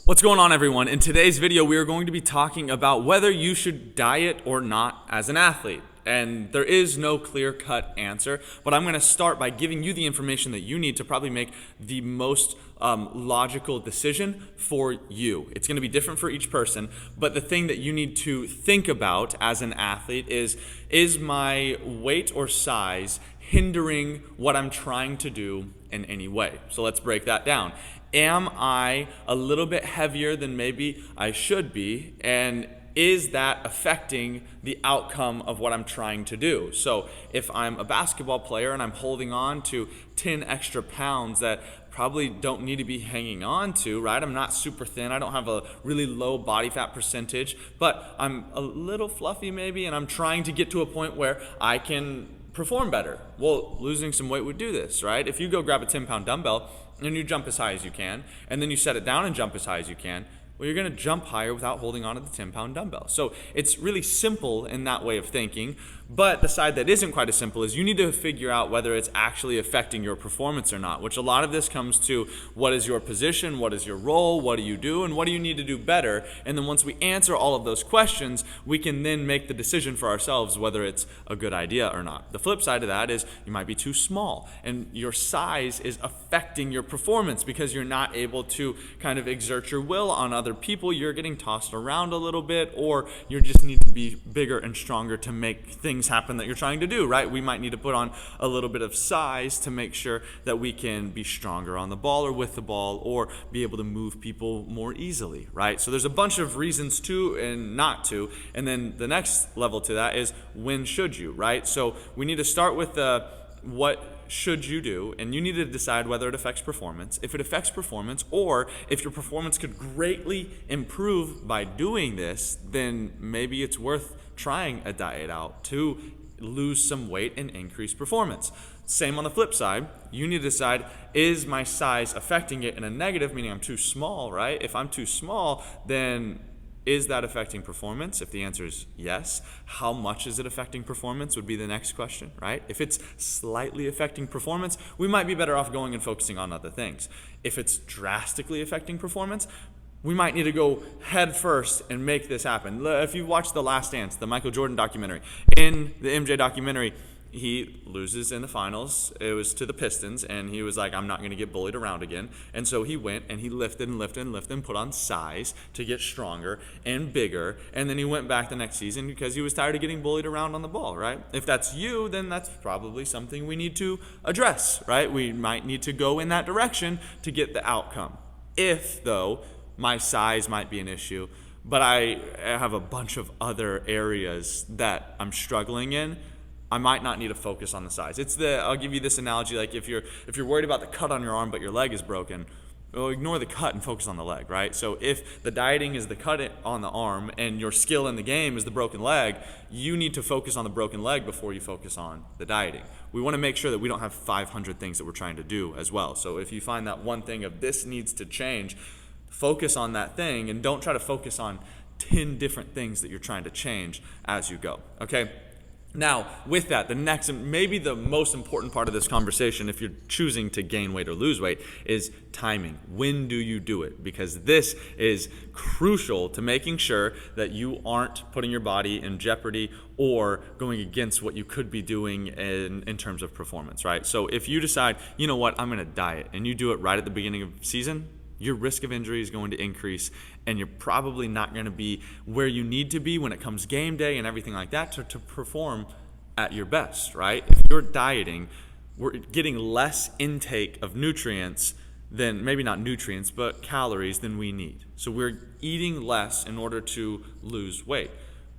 What's going on, everyone? In today's video, we are going to be talking about whether you should diet or not as an athlete. And there is no clear-cut answer, but I'm going to start by giving you the information that you need to probably make the most logical decision for you. It's going to be different for each person, but the thing that you need to think about as an athlete is my weight or size hindering what I'm trying to do in any way? So let's break that down. Am I a little bit heavier than maybe I should be? And is that affecting the outcome of what I'm trying to do? So if I'm a basketball player and I'm holding on to 10 extra pounds that probably don't need to be hanging on to, right? I'm not super thin. I don't have a really low body fat percentage, but I'm a little fluffy maybe, and I'm trying to get to a point where I can perform better. Well, losing some weight would do this, right? If you go grab a 10-pound dumbbell and you jump as high as you can, and then you set it down and jump as high as you can, well, you're going to jump higher without holding on to the 10-pound dumbbell. So it's really simple in that way of thinking, but the side that isn't quite as simple is you need to figure out whether it's actually affecting your performance or not, which a lot of this comes to what is your position, what is your role, what do you do, and what do you need to do better. And then once we answer all of those questions, we can then make the decision for ourselves whether it's a good idea or not. The flip side of that is you might be too small, and your size is affecting your performance because you're not able to kind of exert your will on other people. You're getting tossed around a little bit, or you just need to be bigger and stronger to make things happen that you're trying to do, right? We might need to put on a little bit of size to make sure that we can be stronger on the ball or with the ball, or be able to move people more easily, right? So there's a bunch of reasons to and not to, and then the next level to that is when should you, right? So we need to start with what should you do, and you need to decide whether it affects performance. If it affects performance, or if your performance could greatly improve by doing this, then maybe it's worth trying a diet out to lose some weight and increase performance. Same on the flip side, you need to decide, is my size affecting it in a negative, meaning I'm too small, right? If I'm too small, then is that affecting performance? If the answer is yes, how much is it affecting performance would be the next question, right? If it's slightly affecting performance, we might be better off going and focusing on other things. If it's drastically affecting performance, we might need to go head first and make this happen. If you watch The Last Dance, the Michael Jordan documentary, in the MJ documentary, he loses in the finals. It was to the Pistons, and he was like, I'm not going to get bullied around again. And so he went and he lifted and lifted and lifted and put on size to get stronger and bigger. And then he went back the next season because he was tired of getting bullied around on the ball, right? If that's you, then that's probably something we need to address, right? We might need to go in that direction to get the outcome. If, though, my size might be an issue, but I have a bunch of other areas that I'm struggling in, I might not need to focus on the size. I'll give you this analogy, like if you're worried about the cut on your arm but your leg is broken, well, ignore the cut and focus on the leg, right? So if the dieting is the cut on the arm and your skill in the game is the broken leg, you need to focus on the broken leg before you focus on the dieting. We want to make sure that we don't have 500 things that we're trying to do as well. So if you find that one thing of this needs to change, focus on that thing and don't try to focus on 10 different things that you're trying to change as you go, okay? Now, with that, the next and maybe the most important part of this conversation, if you're choosing to gain weight or lose weight, is timing. When do you do it? Because this is crucial to making sure that you aren't putting your body in jeopardy or going against what you could be doing in terms of performance, right? So if you decide, you know what, I'm going to diet, and you do it right at the beginning of the season, your risk of injury is going to increase, and you're probably not going to be where you need to be when it comes game day and everything like that to perform at your best, right? If you're dieting, we're getting less intake of nutrients than, maybe not nutrients, but calories than we need. So we're eating less in order to lose weight.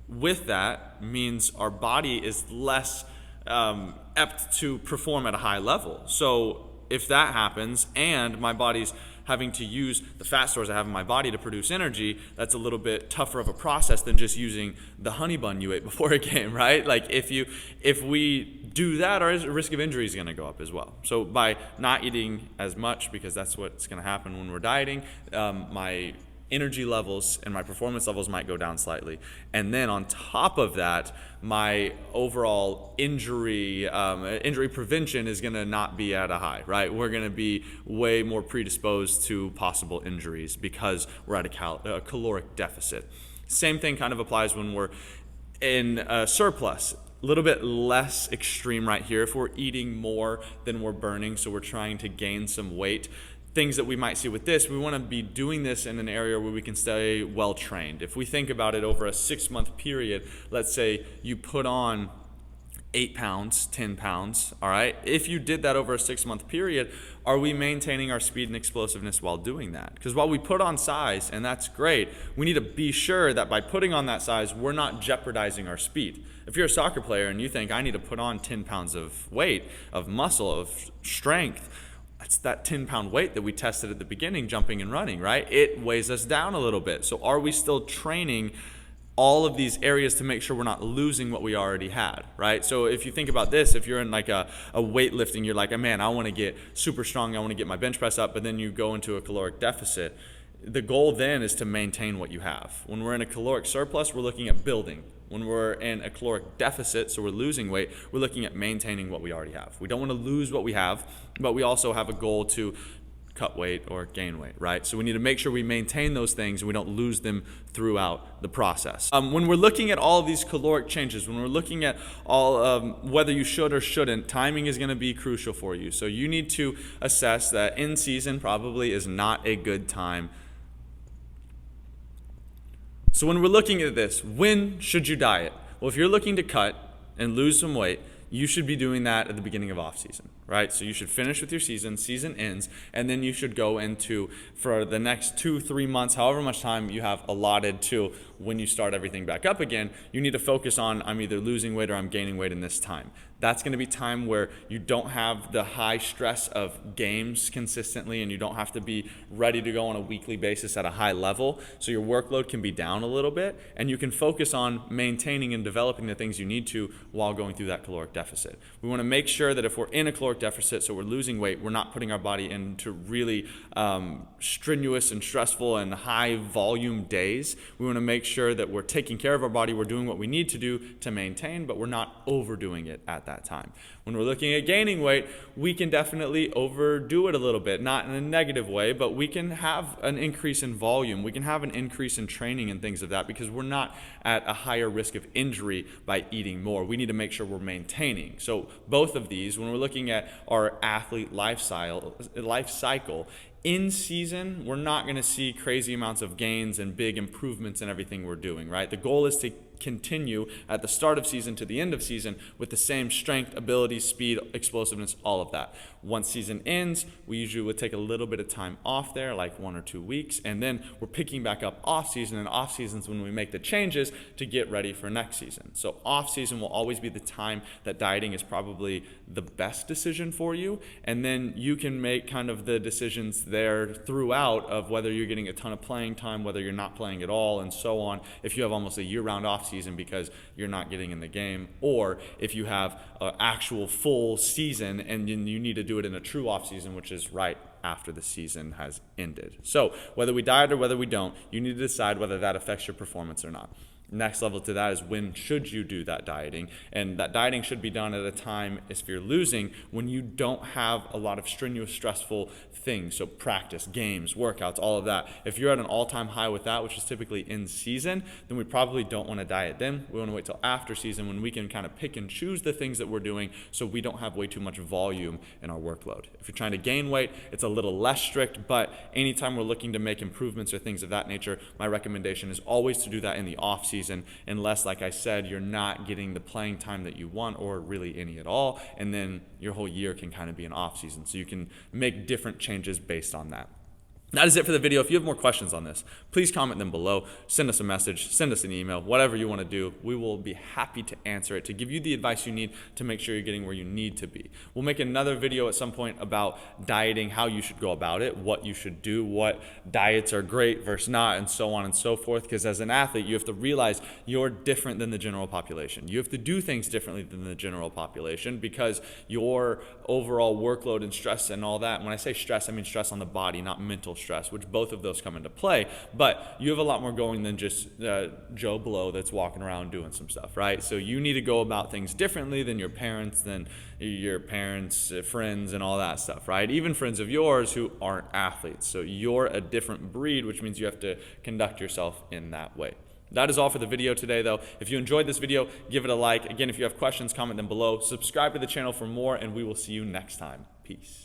With that means our body is less apt to perform at a high level. So if that happens and my body's having to use the fat stores I have in my body to produce energy, that's a little bit tougher of a process than just using the honey bun you ate before a game, right? Like if we do that, our risk of injury is going to go up as well. So by not eating as much, because that's what's going to happen when we're dieting, my energy levels and my performance levels might go down slightly. And then on top of that, my overall injury prevention is going to not be at a high, right? We're going to be way more predisposed to possible injuries because we're at a caloric deficit. Same thing kind of applies when we're in a surplus. A little bit less extreme right here if we're eating more than we're burning, so we're trying to gain some weight. Things that we might see with this, we want to be doing this in an area where we can stay well trained. If we think about it over a 6-month period, let's say you put on 8 pounds, 10 pounds, all right? If you did that over a 6-month period, are we maintaining our speed and explosiveness while doing that? Because while we put on size, and that's great, we need to be sure that by putting on that size, we're not jeopardizing our speed. If you're a soccer player and you think, I need to put on 10 pounds of weight, of muscle, of strength, that's that 10-pound weight that we tested at the beginning, jumping and running, right? It weighs us down a little bit. So are we still training all of these areas to make sure we're not losing what we already had, right? So if you think about this, if you're in like a weightlifting, you're like, man, I want to get super strong, I want to get my bench press up, but then you go into a caloric deficit. The goal then is to maintain what you have. When we're in a caloric surplus, we're looking at building. When we're in a caloric deficit, so we're losing weight, we're looking at maintaining what we already have. We don't want to lose what we have, but we also have a goal to cut weight or gain weight, right? So we need to make sure we maintain those things and we don't lose them throughout the process. When we're looking at all of these caloric changes, when we're looking at all whether you should or shouldn't, timing is going to be crucial for you. So you need to assess that in season probably is not a good time. So when we're looking at this, when should you diet? Well, if you're looking to cut and lose some weight, you should be doing that at the beginning of off season, right? So you should finish with your season ends, and then you should go into, for the next 2-3 months, however much time you have allotted to when you start everything back up again, you need to focus on, I'm either losing weight or I'm gaining weight in this time. That's going to be time where you don't have the high stress of games consistently and you don't have to be ready to go on a weekly basis at a high level. So your workload can be down a little bit and you can focus on maintaining and developing the things you need to while going through that caloric deficit. We want to make sure that if we're in a caloric deficit, so we're losing weight, we're not putting our body into really strenuous and stressful and high volume days. We want to make sure that we're taking care of our body, we're doing what we need to do to maintain, but we're not overdoing it at that time. When we're looking at gaining weight, we can definitely overdo it a little bit, not in a negative way, but we can have an increase in volume. We can have an increase in training and things of that because we're not at a higher risk of injury by eating more. We need to make sure we're maintaining. So both of these, when we're looking at our athlete life cycle, in season, we're not going to see crazy amounts of gains and big improvements in everything we're doing, right? The goal is to continue at the start of season to the end of season with the same strength, ability, speed, explosiveness, all of that. Once season ends, we usually would take a little bit of time off there, like 1 or 2 weeks, and then we're picking back up off season, and off season's when we make the changes to get ready for next season. So off season will always be the time that dieting is probably the best decision for you, and then you can make kind of the decisions there throughout of whether you're getting a ton of playing time, whether you're not playing at all, and so on, if you have almost a year-round off season because you're not getting in the game, or if you have an actual full season and you need to do it in a true off season, which is right after the season has ended. So whether we diet or whether we don't, you need to decide whether that affects your performance or not. Next level to that is when should you do that dieting, and that dieting should be done at a time, if you're losing, when you don't have a lot of strenuous, stressful things, so practice, games, workouts, all of that. If you're at an all-time high with that, which is typically in season, then we probably don't want to diet then. We want to wait till after season when we can kind of pick and choose the things that we're doing so we don't have way too much volume in our workload. If you're trying to gain weight, it's a little less strict, but anytime we're looking to make improvements or things of that nature, my recommendation is always to do that in the off season, unless, like I said, you're not getting the playing time that you want or really any at all, and then your whole year can kind of be an off season. So you can make different changes based on that. That is it for the video. If you have more questions on this, please comment them below. Send us a message, send us an email, whatever you want to do. We will be happy to answer it, to give you the advice you need to make sure you're getting where you need to be. We'll make another video at some point about dieting, how you should go about it, what you should do, what diets are great versus not, and so on and so forth. Because as an athlete, you have to realize you're different than the general population. You have to do things differently than the general population because your overall workload and stress and all that, and when I say stress, I mean stress on the body, not mental stress, which both of those come into play. But you have a lot more going than just Joe Blow that's walking around doing some stuff, right? So you need to go about things differently than your parents, friends, and all that stuff, right? Even friends of yours who aren't athletes. So you're a different breed, which means you have to conduct yourself in that way. That is all for the video today, though. If you enjoyed this video, give it a like. Again, if you have questions, comment them below. Subscribe to the channel for more, and we will see you next time. Peace.